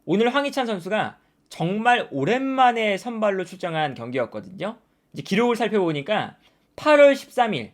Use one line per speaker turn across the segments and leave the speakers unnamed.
오늘 황희찬 선수가 정말 오랜만에 선발로 출장한 경기였거든요. 이제 기록을 살펴보니까 8월 13일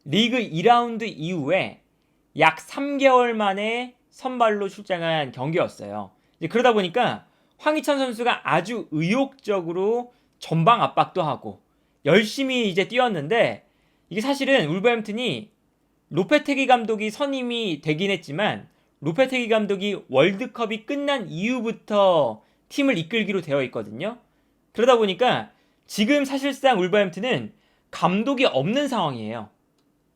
리그 2라운드 이후에 약 3개월 만에 선발로 출장한 경기였어요. 이제 그러다 보니까 황희찬 선수가 아주 의욕적으로 전방 압박도 하고 열심히 이제 뛰었는데, 이게 사실은 울버햄튼이 로페테기 감독이 선임이 되긴 했지만 로페테기 감독이 월드컵이 끝난 이후부터 팀을 이끌기로 되어 있거든요. 그러다 보니까 지금 사실상 울버햄튼은 감독이 없는 상황이에요.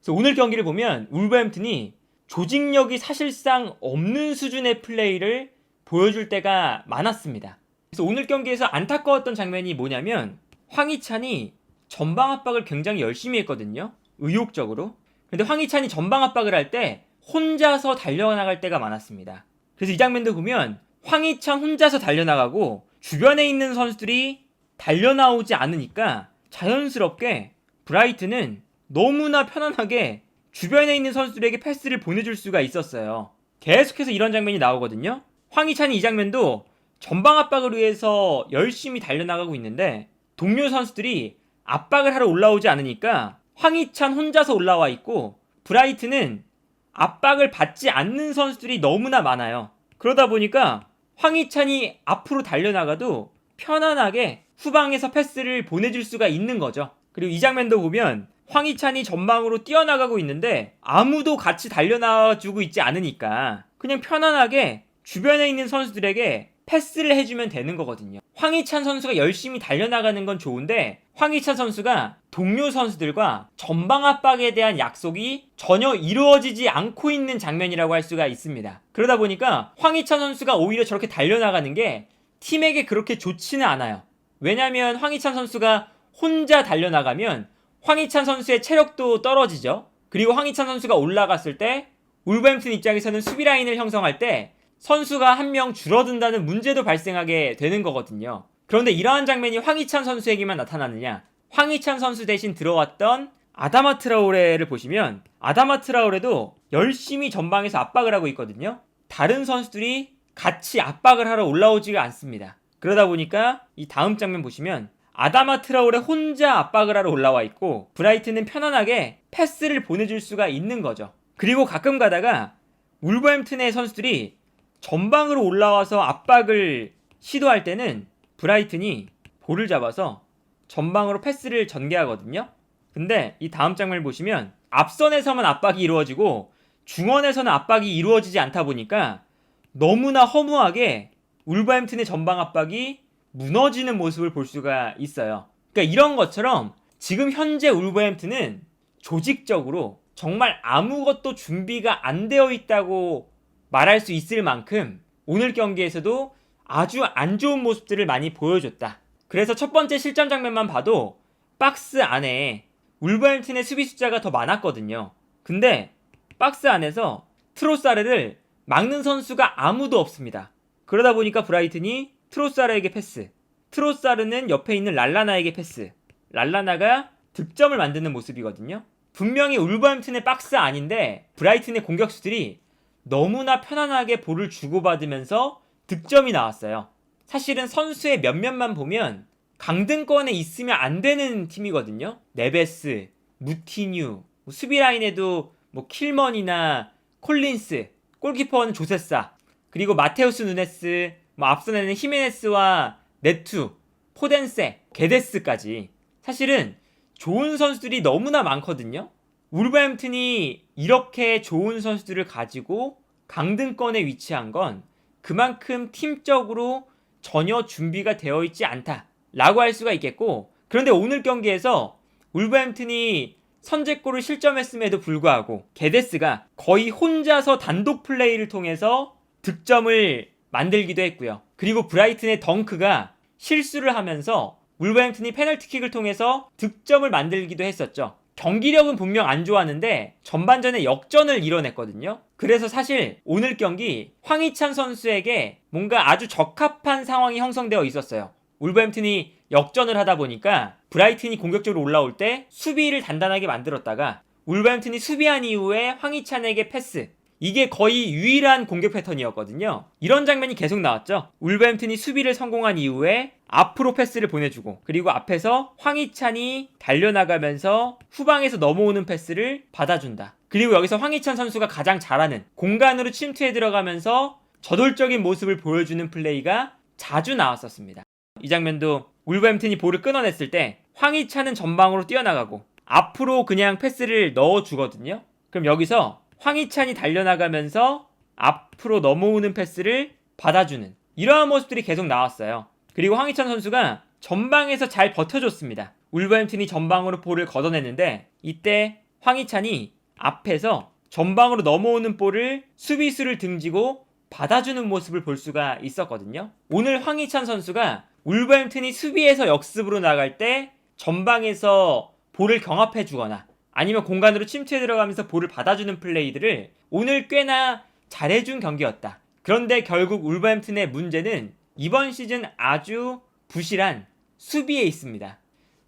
그래서 오늘 경기를 보면 울버햄튼이 조직력이 사실상 없는 수준의 플레이를 보여줄 때가 많았습니다. 그래서 오늘 경기에서 안타까웠던 장면이 뭐냐면 황희찬이 전방 압박을 굉장히 열심히 했거든요. 의욕적으로. 근데 황희찬이 전방 압박을 할 때 혼자서 달려나갈 때가 많았습니다. 그래서 이 장면도 보면 황희찬 혼자서 달려나가고 주변에 있는 선수들이 달려나오지 않으니까 자연스럽게 브라이튼은 너무나 편안하게 주변에 있는 선수들에게 패스를 보내줄 수가 있었어요. 계속해서 이런 장면이 나오거든요. 황희찬이 이 장면도 전방 압박을 위해서 열심히 달려나가고 있는데 동료 선수들이 압박을 하러 올라오지 않으니까 황희찬 혼자서 올라와 있고 브라이튼은 압박을 받지 않는 선수들이 너무나 많아요. 그러다 보니까 황희찬이 앞으로 달려나가도 편안하게 후방에서 패스를 보내줄 수가 있는 거죠. 그리고 이 장면도 보면 황희찬이 전방으로 뛰어나가고 있는데 아무도 같이 달려나와주고 있지 않으니까 그냥 편안하게 주변에 있는 선수들에게 패스를 해주면 되는 거거든요. 황희찬 선수가 열심히 달려나가는 건 좋은데 황희찬 선수가 동료 선수들과 전방 압박에 대한 약속이 전혀 이루어지지 않고 있는 장면이라고 할 수가 있습니다. 그러다 보니까 황희찬 선수가 오히려 저렇게 달려나가는 게 팀에게 그렇게 좋지는 않아요. 왜냐하면 황희찬 선수가 혼자 달려나가면 황희찬 선수의 체력도 떨어지죠. 그리고 황희찬 선수가 올라갔을 때 울버햄튼 입장에서는 수비 라인을 형성할 때 선수가 한 명 줄어든다는 문제도 발생하게 되는 거거든요. 그런데 이러한 장면이 황희찬 선수에게만 나타나느냐? 황희찬 선수 대신 들어왔던 아다마 트라오레를 보시면 아다마 트라오레도 열심히 전방에서 압박을 하고 있거든요. 다른 선수들이 같이 압박을 하러 올라오지가 않습니다. 그러다 보니까 이 다음 장면 보시면 아다마 트라오레 혼자 압박을 하러 올라와 있고 브라이튼은 편안하게 패스를 보내줄 수가 있는 거죠. 그리고 가끔 가다가 울버햄튼의 선수들이 전방으로 올라와서 압박을 시도할 때는 브라이튼이 볼을 잡아서 전방으로 패스를 전개하거든요. 근데 이 다음 장면을 보시면 앞선에서만 압박이 이루어지고 중원에서는 압박이 이루어지지 않다 보니까 너무나 허무하게 울버햄튼의 전방 압박이 무너지는 모습을 볼 수가 있어요. 그러니까 이런 것처럼 지금 현재 울버햄튼은 조직적으로 정말 아무것도 준비가 안 되어 있다고 말할 수 있을 만큼 오늘 경기에서도 아주 안 좋은 모습들을 많이 보여줬다. 그래서 첫 번째 실점 장면만 봐도 박스 안에 울버햄튼의 수비 숫자가 더 많았거든요. 근데 박스 안에서 트로사르를 막는 선수가 아무도 없습니다. 그러다 보니까 브라이튼이 트로사르에게 패스, 트로사르는 옆에 있는 랄라나에게 패스, 랄라나가 득점을 만드는 모습이거든요. 분명히 울버햄튼의 박스 안인데 브라이튼의 공격수들이 너무나 편안하게 볼을 주고받으면서 득점이 나왔어요. 사실은 선수의 몇몇만 보면 강등권에 있으면 안 되는 팀이거든요. 네베스, 무티뉴, 수비 라인에도 킬먼이나 콜린스, 골키퍼는 조세사, 그리고 마테우스 누네스, 앞선에는 히메네스와 네투, 포덴세, 게데스까지 사실은 좋은 선수들이 너무나 많거든요. 울버햄튼이 이렇게 좋은 선수들을 가지고 강등권에 위치한 건 그만큼 팀적으로 전혀 준비가 되어 있지 않다라고 할 수가 있겠고, 그런데 오늘 경기에서 울버햄튼이 선제골을 실점했음에도 불구하고 게데스가 거의 혼자서 단독 플레이를 통해서 득점을 만들기도 했고요. 그리고 브라이튼의 덩크가 실수를 하면서 울버햄튼이 페널티킥을 통해서 득점을 만들기도 했었죠. 경기력은 분명 안 좋았는데 전반전에 역전을 이뤄냈거든요. 그래서 사실 오늘 경기 황희찬 선수에게 뭔가 아주 적합한 상황이 형성되어 있었어요. 울버햄튼이 역전을 하다 보니까 브라이튼이 공격적으로 올라올 때 수비를 단단하게 만들었다가 울버햄튼이 수비한 이후에 황희찬에게 패스, 이게 거의 유일한 공격 패턴이었거든요. 이런 장면이 계속 나왔죠. 울버햄튼이 수비를 성공한 이후에 앞으로 패스를 보내주고, 그리고 앞에서 황희찬이 달려나가면서 후방에서 넘어오는 패스를 받아준다. 그리고 여기서 황희찬 선수가 가장 잘하는 공간으로 침투해 들어가면서 저돌적인 모습을 보여주는 플레이가 자주 나왔었습니다. 이 장면도 울버햄튼이 볼을 끊어냈을 때 황희찬은 전방으로 뛰어나가고 앞으로 그냥 패스를 넣어주거든요. 그럼 여기서 황희찬이 달려나가면서 앞으로 넘어오는 패스를 받아주는 이러한 모습들이 계속 나왔어요. 그리고 황희찬 선수가 전방에서 잘 버텨줬습니다. 울버햄튼이 전방으로 볼을 걷어냈는데 이때 황희찬이 앞에서 전방으로 넘어오는 볼을 수비수를 등지고 받아주는 모습을 볼 수가 있었거든요. 오늘 황희찬 선수가 울버햄튼이 수비에서 역습으로 나갈 때 전방에서 볼을 경합해주거나 아니면 공간으로 침투해 들어가면서 볼을 받아주는 플레이들을 오늘 꽤나 잘해준 경기였다. 그런데 결국 울버햄튼의 문제는 이번 시즌 아주 부실한 수비에 있습니다.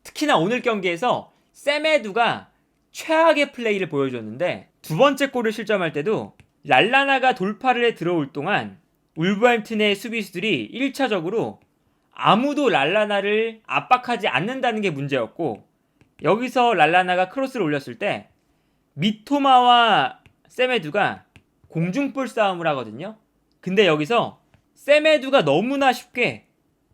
특히나 오늘 경기에서 세메두가 최악의 플레이를 보여줬는데 두 번째 골을 실점할 때도 랄라나가 돌파를 해 들어올 동안 울버햄튼의 수비수들이 1차적으로 아무도 랄라나를 압박하지 않는다는 게 문제였고, 여기서 랄라나가 크로스를 올렸을 때 미토마와 세메두가 공중볼 싸움을 하거든요. 근데 여기서 세메두가 너무나 쉽게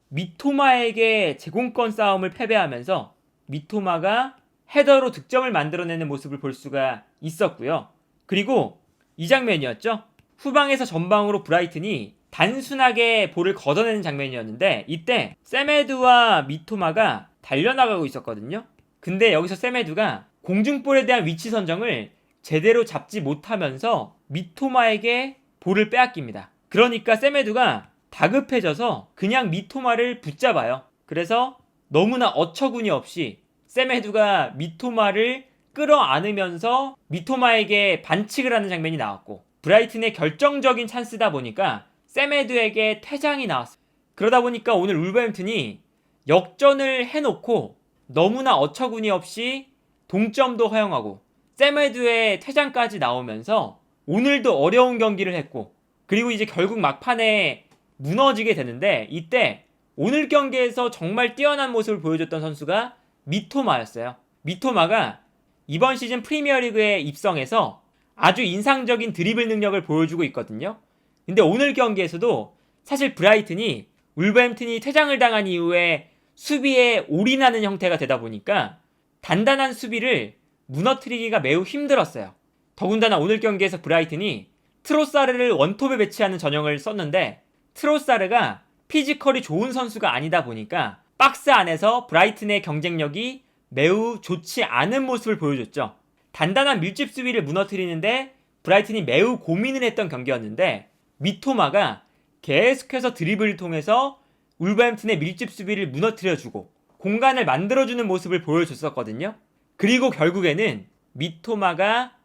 미토마에게 제공권 싸움을 패배하면서 미토마가 헤더로 득점을 만들어내는 모습을 볼 수가 있었고요. 그리고 이 장면이었죠. 후방에서 전방으로 브라이튼이 단순하게 볼을 걷어내는 장면이었는데 이때 세메두와 미토마가 달려나가고 있었거든요. 근데 여기서 세메두가 공중볼에 대한 위치 선정을 제대로 잡지 못하면서 미토마에게 볼을 빼앗깁니다. 그러니까 세메두가 다급해져서 그냥 미토마를 붙잡아요. 그래서 너무나 어처구니 없이 세메두가 미토마를 끌어안으면서 미토마에게 반칙을 하는 장면이 나왔고, 브라이튼의 결정적인 찬스다 보니까 세메두에게 퇴장이 나왔어요. 그러다 보니까 오늘 울버햄튼이 역전을 해놓고 너무나 어처구니 없이 동점도 허용하고 세메두의 퇴장까지 나오면서 오늘도 어려운 경기를 했고, 그리고 이제 결국 막판에 무너지게 되는데 이때 오늘 경기에서 정말 뛰어난 모습을 보여줬던 선수가 미토마였어요. 미토마가 이번 시즌 프리미어리그에 입성해서 아주 인상적인 드리블 능력을 보여주고 있거든요. 근데 오늘 경기에서도 사실 브라이튼이 울버햄튼이 퇴장을 당한 이후에 수비에 올인하는 형태가 되다 보니까 단단한 수비를 무너뜨리기가 매우 힘들었어요. 더군다나 오늘 경기에서 브라이튼이 트로사르를 원톱에 배치하는 전형을 썼는데 트로사르가 피지컬이 좋은 선수가 아니다 보니까 박스 안에서 브라이튼의 경쟁력이 매우 좋지 않은 모습을 보여줬죠. 단단한 밀집 수비를 무너뜨리는데 브라이튼이 매우 고민을 했던 경기였는데 미토마가 계속해서 드리블을 통해서 울버햄튼의 밀집 수비를 무너뜨려주고 공간을 만들어주는 모습을 보여줬었거든요. 그리고 결국에는 미토마가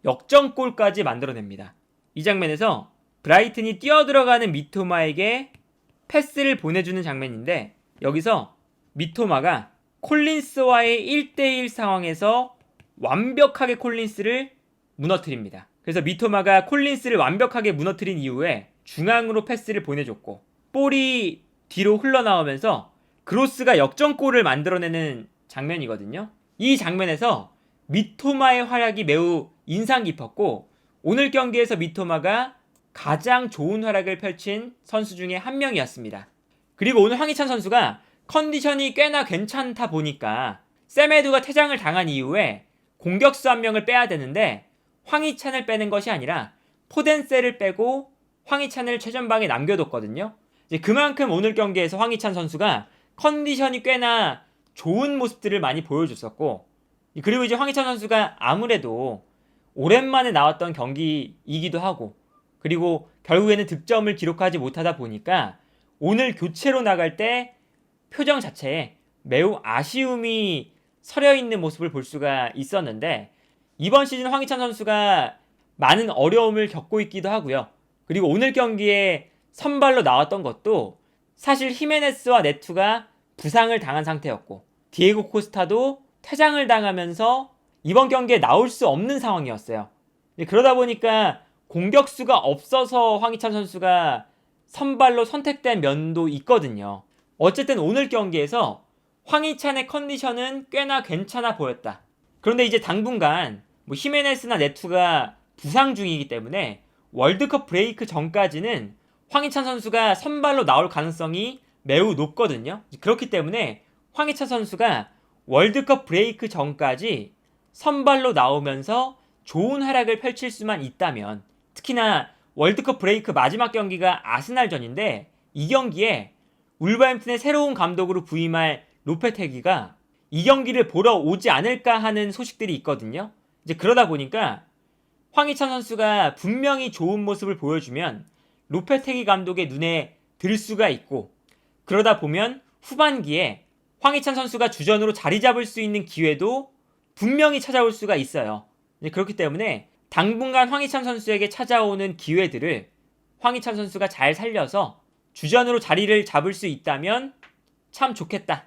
역전골까지 만들어냅니다. 이 장면에서 브라이튼이 뛰어들어가는 미토마에게 패스를 보내주는 장면인데 여기서 미토마가 콜린스와의 1대1 상황에서 완벽하게 콜린스를 무너뜨립니다. 그래서 미토마가 콜린스를 완벽하게 무너뜨린 이후에 중앙으로 패스를 보내줬고 볼이 뒤로 흘러나오면서 그로스가 역전골을 만들어내는 장면이거든요. 이 장면에서 미토마의 활약이 매우 인상 깊었고 오늘 경기에서 미토마가 가장 좋은 활약을 펼친 선수 중에 한 명이었습니다. 그리고 오늘 황희찬 선수가 컨디션이 꽤나 괜찮다 보니까 세메두가 퇴장을 당한 이후에 공격수 한 명을 빼야 되는데 황희찬을 빼는 것이 아니라 포덴세를 빼고 황희찬을 최전방에 남겨뒀거든요. 이제 그만큼 오늘 경기에서 황희찬 선수가 컨디션이 꽤나 좋은 모습들을 많이 보여줬었고, 그리고 이제 황희찬 선수가 아무래도 오랜만에 나왔던 경기이기도 하고, 그리고 결국에는 득점을 기록하지 못하다 보니까 오늘 교체로 나갈 때 표정 자체에 매우 아쉬움이 서려있는 모습을 볼 수가 있었는데 이번 시즌 황희찬 선수가 많은 어려움을 겪고 있기도 하고요. 그리고 오늘 경기에 선발로 나왔던 것도 사실 히메네스와 네투가 부상을 당한 상태였고 디에고 코스타도 퇴장을 당하면서 이번 경기에 나올 수 없는 상황이었어요. 그러다 보니까 공격수가 없어서 황희찬 선수가 선발로 선택된 면도 있거든요. 어쨌든 오늘 경기에서 황희찬의 컨디션은 꽤나 괜찮아 보였다. 그런데 이제 당분간 히메네스나 네투가 부상 중이기 때문에 월드컵 브레이크 전까지는 황희찬 선수가 선발로 나올 가능성이 매우 높거든요. 그렇기 때문에 황희찬 선수가 월드컵 브레이크 전까지 선발로 나오면서 좋은 활약을 펼칠 수만 있다면, 특히나 월드컵 브레이크 마지막 경기가 아스날전인데 이 경기에 울버햄튼의 새로운 감독으로 부임할 로페테기가 이 경기를 보러 오지 않을까 하는 소식들이 있거든요. 이제 그러다 보니까 황희찬 선수가 분명히 좋은 모습을 보여주면 로페테기 감독의 눈에 들 수가 있고, 그러다 보면 후반기에 황희찬 선수가 주전으로 자리 잡을 수 있는 기회도 분명히 찾아올 수가 있어요. 그렇기 때문에 당분간 황희찬 선수에게 찾아오는 기회들을 황희찬 선수가 잘 살려서 주전으로 자리를 잡을 수 있다면 참 좋겠다.